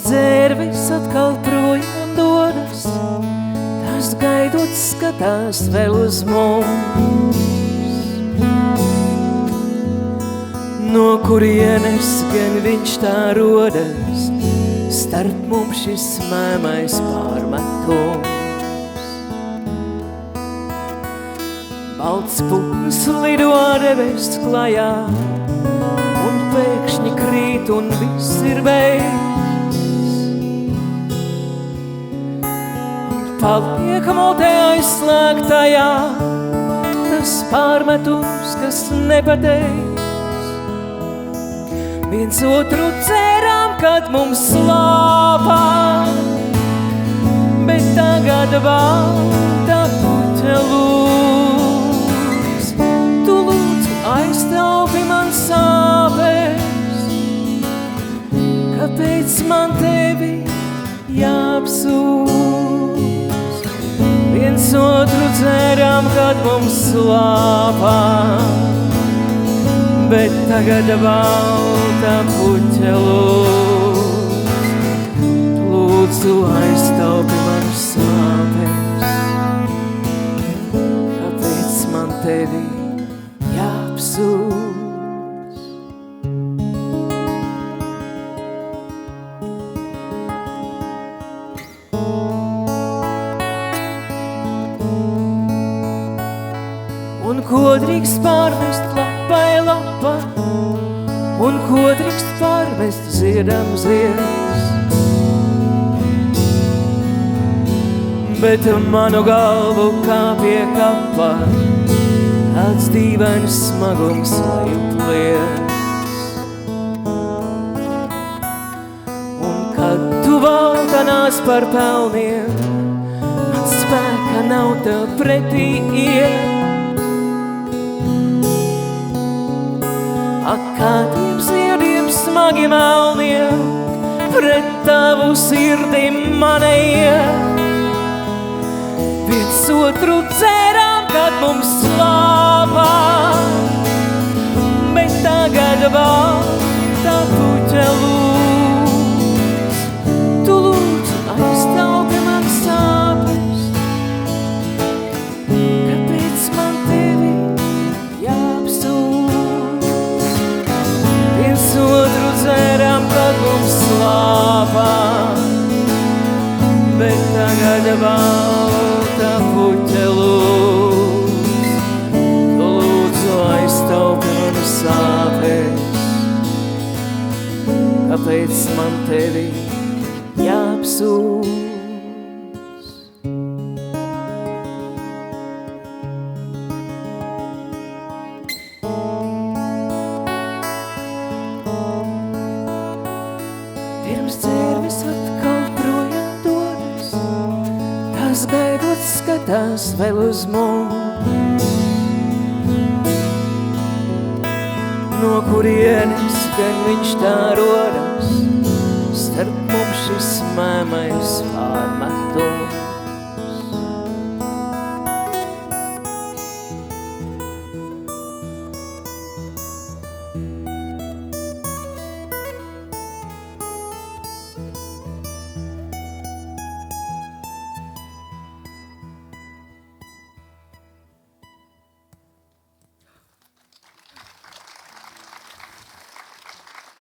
dzērvis atkal projām dodas, tas gaidot skatās vēl uz mums. No kurienes gan viņš tā rodas, starp mums šis mēmais pārmetums. Balts putns lido debesis klajā, un pēkšņi krīt un viss ir beigas. Un paliek mutē aizslēgtajā, tas pārmetums, kas nepateiks. Viens otru cerām, kad mums slāpā, bet tagad balta puķa lūdz. Tu lūdzu aiztaupi man sāpes, kāpēc man tevi jāapsūdz. Viens otru cerām, kad mums slāpā, bet tagad balta puķa lūdz. Lūdzu aiztaupi man sāpes, kāpēc man tevi jāapsūdz. Un ko drīkst pārmest lapai lapa, un ko drīkst pārmest ziedam zieds. Bet manu galvu kā pie kapa, tāds dīvains smagums lejuplies. Un kad tu valtanās par pelniem, man spēka nav tev pretī iet. Ak, kādiem ziediem smagi melniem, pret tavu sirdi manējiem. Viens otru cerām, kad mums slāpā, bet tagad balta puķa lūdz. Tu lūdzu aiztaupi man sāpes, kāpēc man tevi jāapsūdz. Viens otru cerām, kad mums slāpā, bet tagad balta puķa lūdz. Tu lūdzu aiztaupi man sāpes, kāpēc man tevi jāapsūdz. Pirms dzērvis atkal projām dodas, tās gaidot skatās vēl uz mums. No kurienes gan viņš tā rodas, starp mums šis mēmais pārmetums.